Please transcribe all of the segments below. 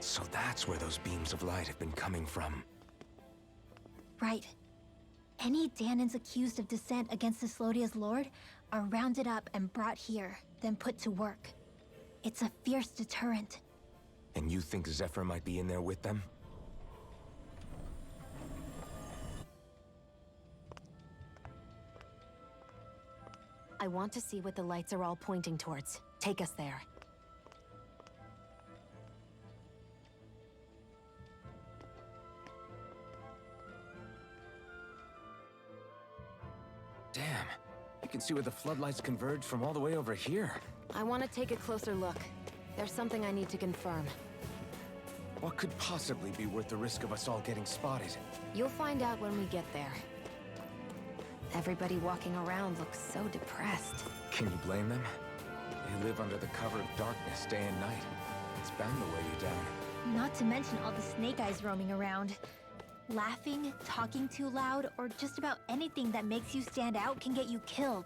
So that's where those beams of light have been coming from. Right. Any Danans accused of dissent against the Slodia's lord are rounded up and brought here, then put to work. It's a fierce deterrent. And you think Zephyr might be in there with them? I want to see what the lights are all pointing towards. Take us there. Damn. You can see where the floodlights converge from all the way over here. I want to take a closer look. There's something I need to confirm. What could possibly be worth the risk of us all getting spotted? You'll find out when we get there. Everybody walking around looks so depressed. Can you blame them? They live under the cover of darkness day and night. It's bound to weigh you down. Not to mention all the snake eyes roaming around. Laughing, talking too loud, or just about anything that makes you stand out can get you killed.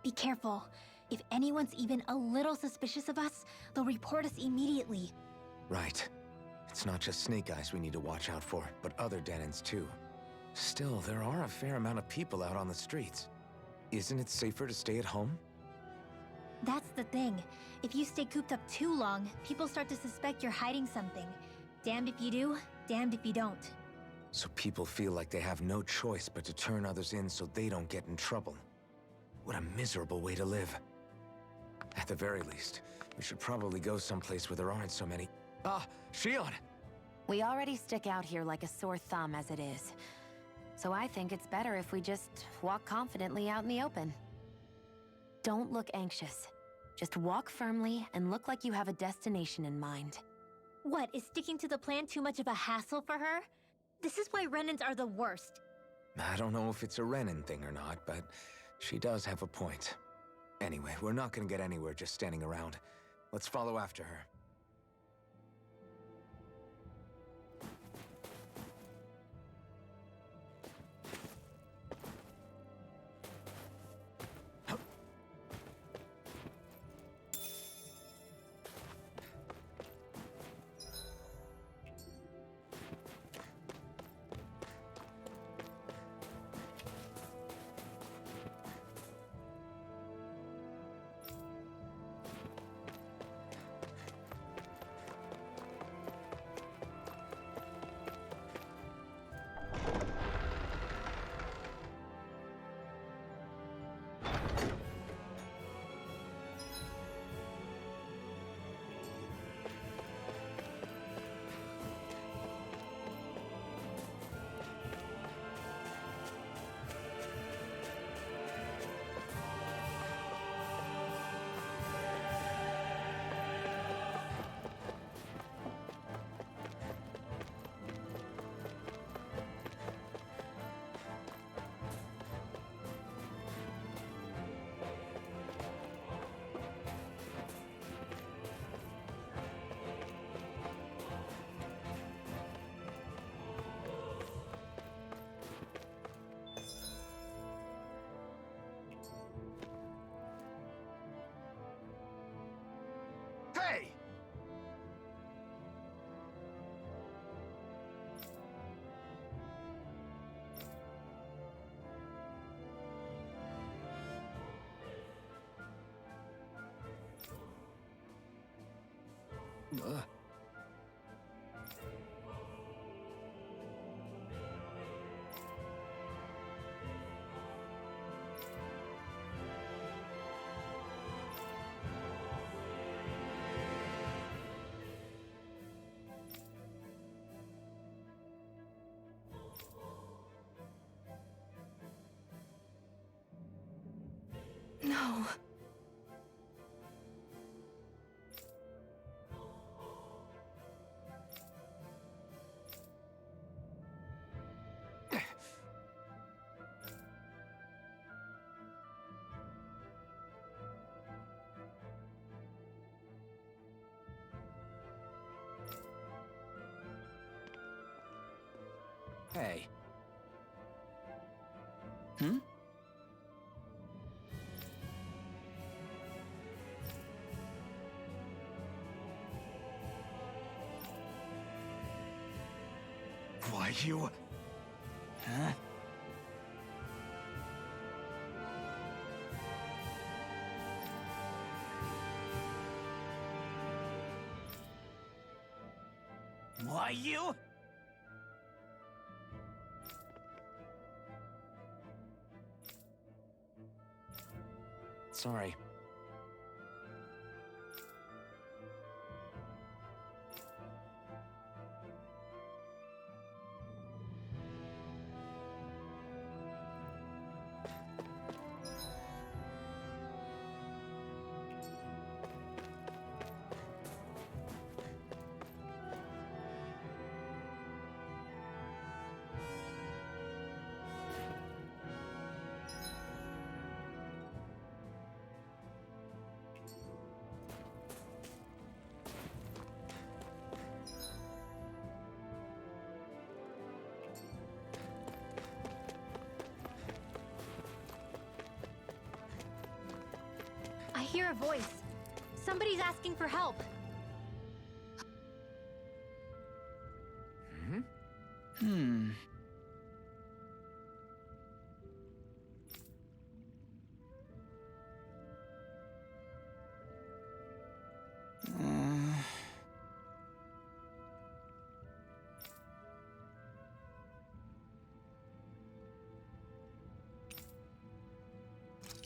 Be careful. If anyone's even a little suspicious of us, they'll report us immediately. Right. It's not just Snake Eyes we need to watch out for, but other Danans too. Still, there are a fair amount of people out on the streets. Isn't it safer to stay at home? That's the thing. If you stay cooped up too long, people start to suspect you're hiding something. Damned if you do, damned if you don't. So people feel like they have no choice but to turn others in so they don't get in trouble. What a miserable way to live. At the very least, we should probably go someplace where there aren't so many... Ah, Shion! We already stick out here like a sore thumb as it is. So I think it's better if we just walk confidently out in the open. Don't look anxious. Just walk firmly and look like you have a destination in mind. What, is sticking to the plan too much of a hassle for her? This is why Renans are the worst. I don't know if it's a Renan thing or not, but she does have a point. Anyway, we're not gonna get anywhere just standing around. Let's follow after her. Hey! No. Hey. Why, you... Huh? Why, you... Sorry. I hear a voice. Somebody's asking for help.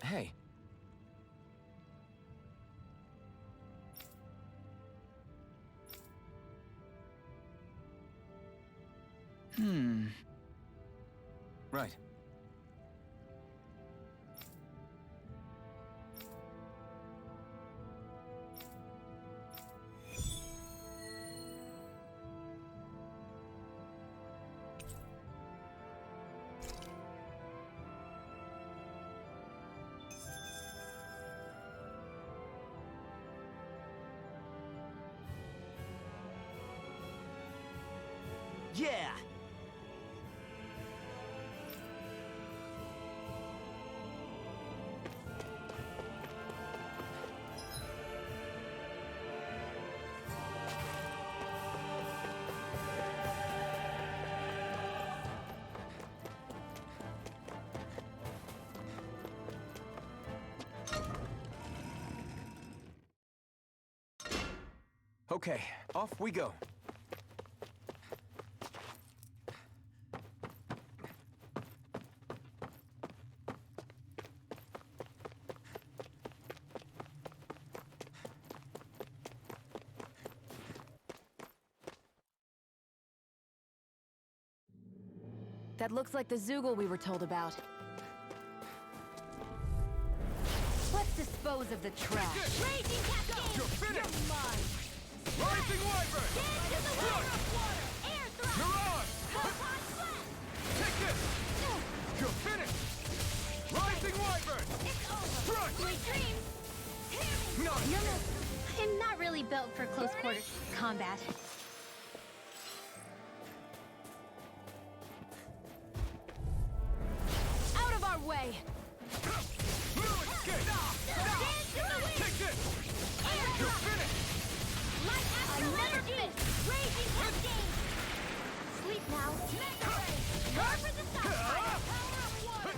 Hey. Right. Yeah! Okay, off we go. That looks like the Zoogle we were told about. Let's dispose of the trash. Raging Cascade! You're finished! You're mine! Rising Wyvern! Get to the well of water! Air thrust! You're on! Proton blast! Take this! You're finished! Rising Wyvern! It's over! Thrust! My dreams! No! I'm not really built for close quarters combat. Out of our way! Little escape! Take this! You're finished! Light after never fit! Raging Cascade! Sleep now! Mega Ray! Roar for the Starfire! Power of water!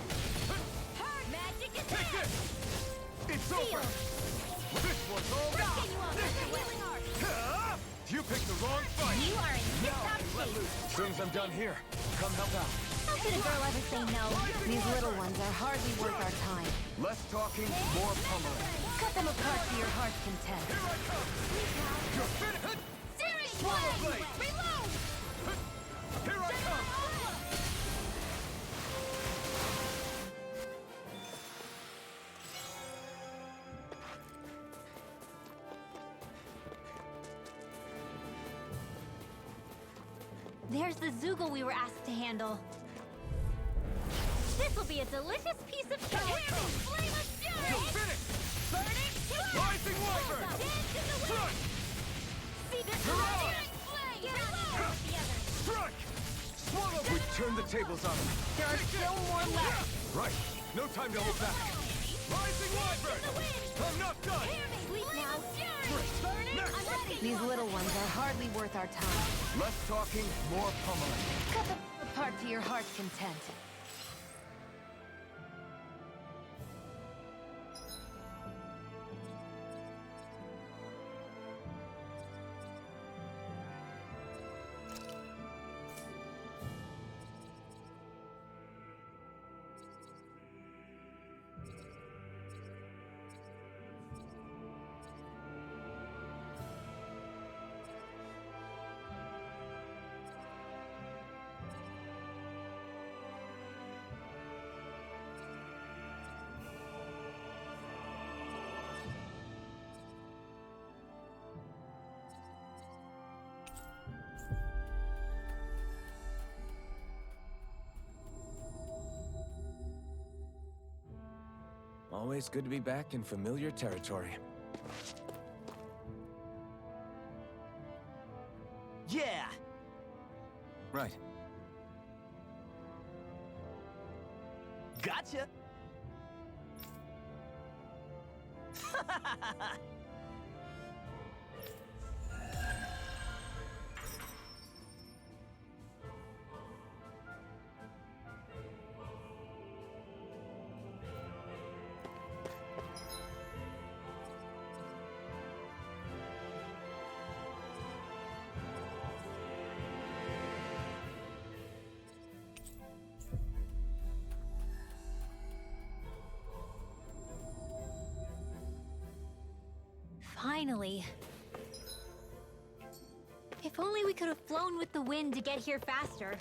Magic is Take this! It's over! This one's all Breaking you up with the healing art! You picked the wrong fight! You are in tip-top shape! Soon as I'm done here, come help out. How could a girl ever say no? These little ones are hardly worth our time. Less talking, more pummeling. Cut them apart to your heart's content. Here I come! You're finished! Series Swallow one! blade! Reload! Here I come! There's the Zoogle we were asked to handle. This'll be a delicious piece of cake! Flame of fury! You're finished! Burning flame! Rising Wyvern! Dance in the wind! Strike! See this You're on! searing flame! Get along with the others! Strike! Swallow! We turned the tables on them. There are still more left. Right. No time to hold back. Rising Wyvern! I'm not done! Sleep now. These little ones are hardly worth our time. Less talking, more pummeling. Cut them apart to your heart's content. Always good to be back in familiar territory. Yeah! Right. Gotcha! Finally. If only we could have flown with the wind to get here faster.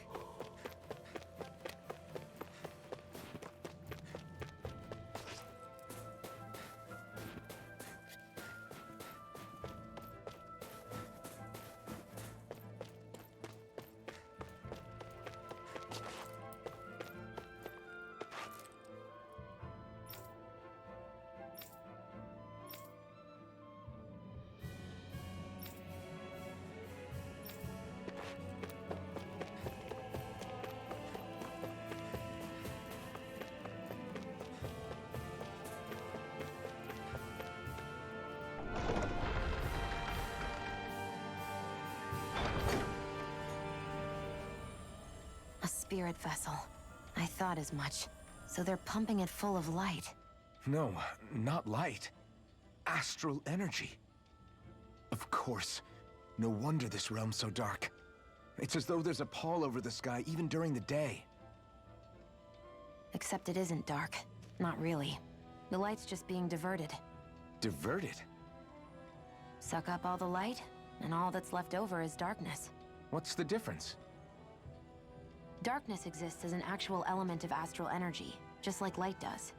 A spirit vessel. I thought as much. So they're pumping it full of light. No, not light. Astral energy. Of course. No wonder this realm's so dark. It's as though there's a pall over the sky even during the day. Except it isn't dark. Not really. The light's just being diverted. Diverted? Suck up all the light, and all that's left over is darkness. What's the difference? Darkness exists as an actual element of astral energy, just like light does.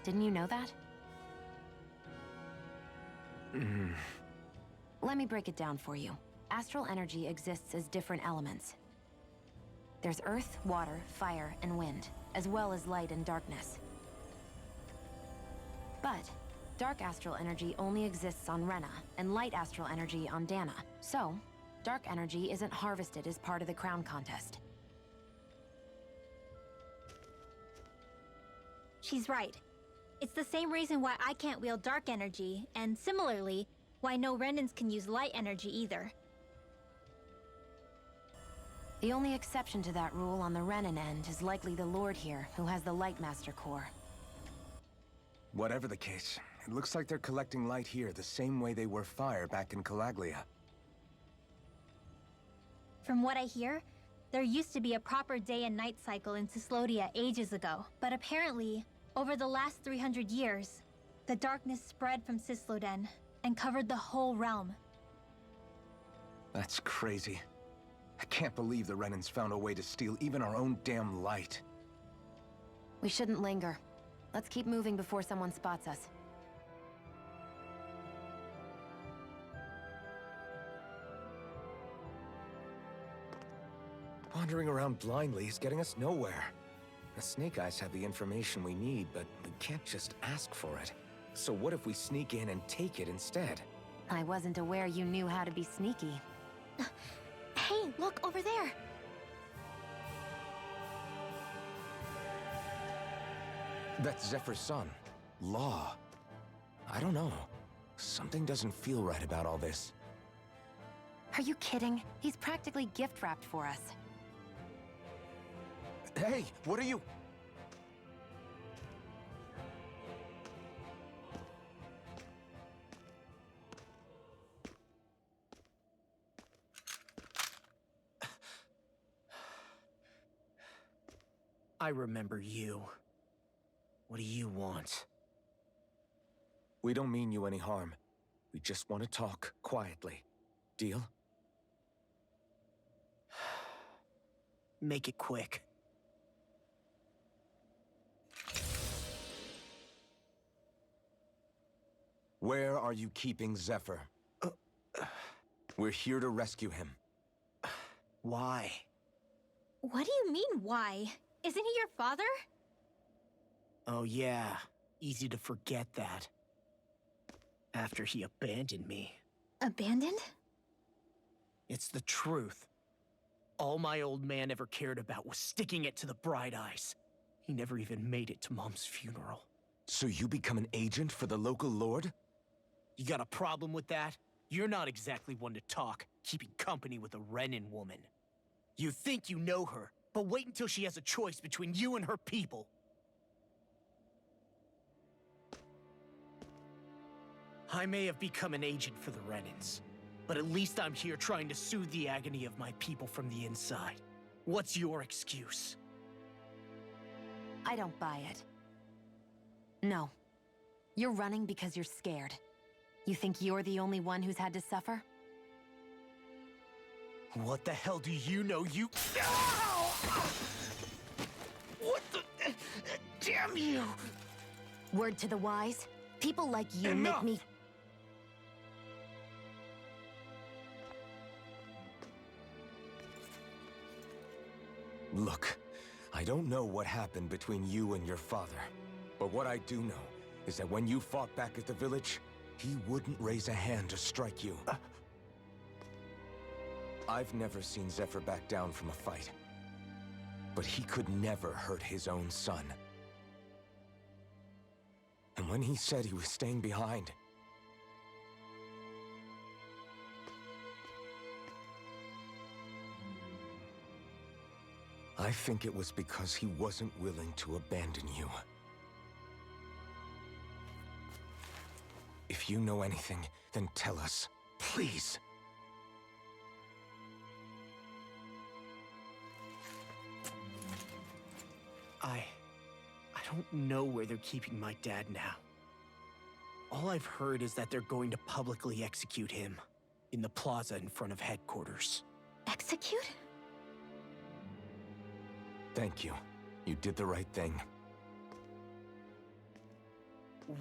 Didn't you know that? Let me break it down for you. Astral energy exists as different elements. There's earth, water, fire, and wind, as well as light and darkness. But dark astral energy only exists on Rena, and light astral energy on Dana. So, dark energy isn't harvested as part of the crown contest. She's right. It's the same reason why I can't wield dark energy, and similarly, why no Renans can use light energy either. The only exception to that rule on the Renan end is likely the Lord here, who has the Light Master core. Whatever the case, it looks like they're collecting light here the same way they were fire back in Calaglia. From what I hear, there used to be a proper day and night cycle in Cyslodia ages ago, but apparently, over the last 300 years, the darkness spread from Cysloden and covered the whole realm. That's crazy. I can't believe the Renans found a way to steal even our own damn light. We shouldn't linger. Let's keep moving before someone spots us. Wandering around blindly is getting us nowhere. The Snake Eyes have the information we need, but we can't just ask for it. So what if we sneak in and take it instead? I wasn't aware you knew how to be sneaky. Hey, look over there! That's Zephyr's son. Law? I don't know. Something doesn't feel right about all this. Are you kidding? He's practically gift-wrapped for us. Hey, what are you... I remember you. What do you want? We don't mean you any harm. We just want to talk quietly. Deal? Make it quick. Where are you keeping Zephyr? We're here to rescue him. Why? What do you mean, why? Isn't he your father? Oh yeah, easy to forget that. After he abandoned me. Abandoned? It's the truth. All my old man ever cared about was sticking it to the Bright Eyes. He never even made it to Mom's funeral. So you become an agent for the local lord? You got a problem with that? You're not exactly one to talk, keeping company with a Renin woman. You think you know her, but wait until she has a choice between you and her people. I may have become an agent for the Renins, but at least I'm here trying to soothe the agony of my people from the inside. What's your excuse? I don't buy it. No. You're running because you're scared. You think you're the only one who's had to suffer? What the hell do you know, you... Ow! What the... Damn you! Word to the wise, people like you Enough! make me... Look, I don't know what happened between you and your father, but what I do know is that when you fought back at the village, he wouldn't raise a hand to strike you. I've never seen Zephyr back down from a fight, but he could never hurt his own son. And when he said he was staying behind, I think it was because he wasn't willing to abandon you. If you know anything, then tell us, please. I don't know where they're keeping my dad now. All I've heard is that they're going to publicly execute him in the plaza in front of headquarters. Execute? Thank you. You did the right thing.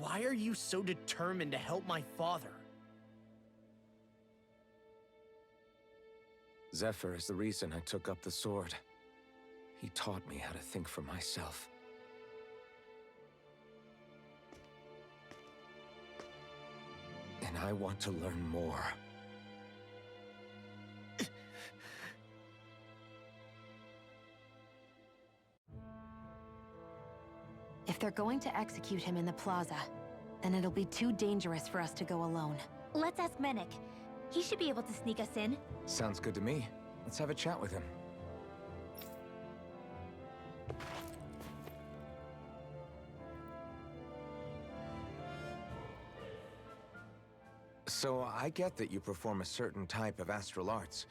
Why are you so determined to help my father? Zephyr is the reason I took up the sword. He taught me how to think for myself. And I want to learn more. If they're going to execute him in the plaza, then it'll be too dangerous for us to go alone. Let's ask Menik. He should be able to sneak us in. Sounds good to me. Let's have a chat with him. So, I get that you perform a certain type of astral arts,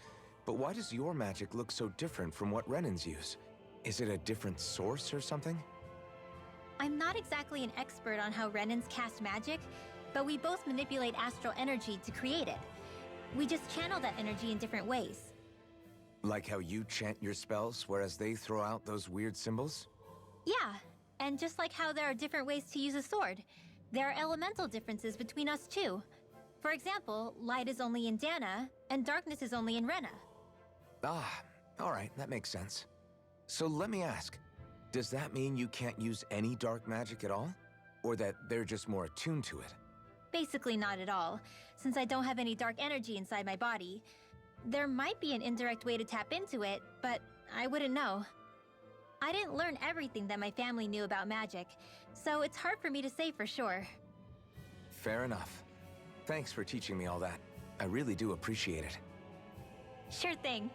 but why does your magic look so different from what Renins use? Is it a different source or something? I'm not exactly an expert on how Renins cast magic, but we both manipulate astral energy to create it. We just channel that energy in different ways. Like how you chant your spells, whereas they throw out those weird symbols? Yeah, and just like how there are different ways to use a sword, there are elemental differences between us too. For example, light is only in Dana, and darkness is only in Rena. Ah, alright, that makes sense. So let me ask, does that mean you can't use any dark magic at all? Or that they're just more attuned to it? Basically not at all, since I don't have any dark energy inside my body. There might be an indirect way to tap into it, but I wouldn't know. I didn't learn everything that my family knew about magic, so it's hard for me to say for sure. Fair enough. Thanks for teaching me all that. I really do appreciate it. Sure thing.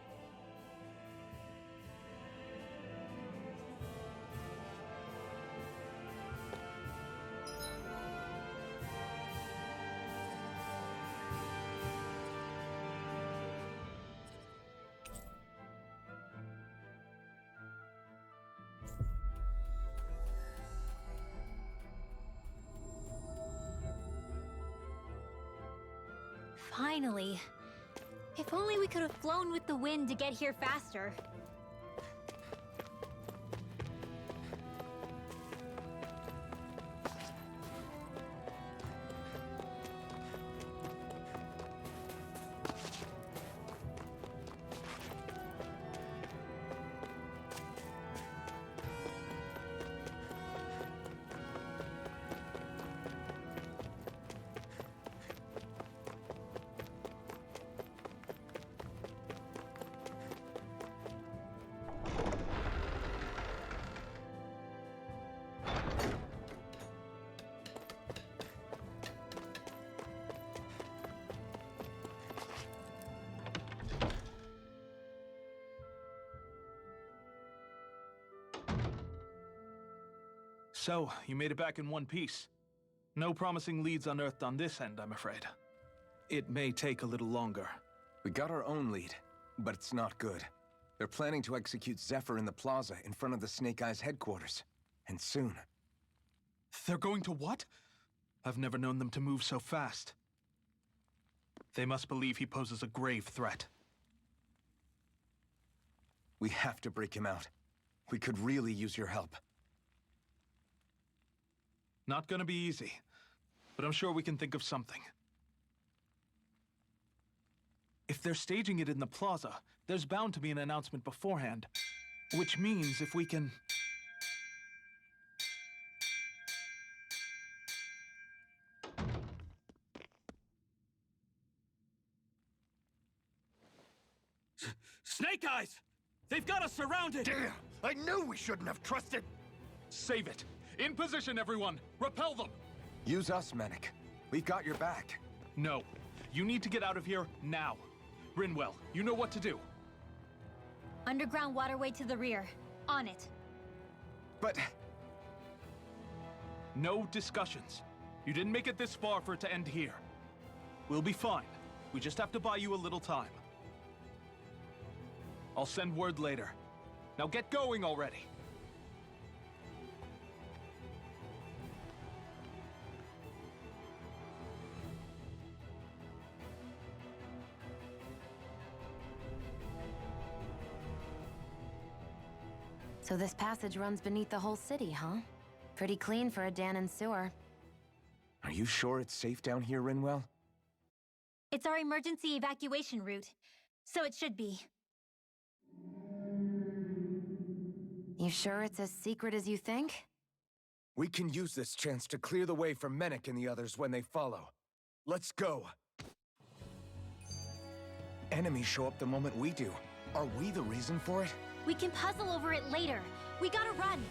Finally. If only we could have flown with the wind to get here faster. So, you made it back in one piece. No promising leads unearthed on this end, I'm afraid. It may take a little longer. We got our own lead, but it's not good. They're planning to execute Zephyr in the plaza in front of the Snake Eyes headquarters. And soon. They're going to what? I've never known them to move so fast. They must believe he poses a grave threat. We have to break him out. We could really use your help. Not gonna be easy, but I'm sure we can think of something. If they're staging it in the plaza, there's bound to be an announcement beforehand. Which means if we can... Snake Eyes! They've got us surrounded! Damn! I knew we shouldn't have trusted! Save it! In position, everyone! Repel them! Use us, Mennick. We've got your back. No. You need to get out of here now. Rinwell, you know what to do. Underground waterway to the rear. On it. But... No discussions. You didn't make it this far for it to end here. We'll be fine. We just have to buy you a little time. I'll send word later. Now get going already. So this passage runs beneath the whole city, huh? Pretty clean for a Danon sewer. Are you sure it's safe down here, Rinwell? It's our emergency evacuation route, so it should be. You sure it's as secret as you think? We can use this chance to clear the way for Mennick and the others when they follow. Let's go. Enemies show up the moment we do. Are we the reason for it? We can puzzle over it later. We gotta run.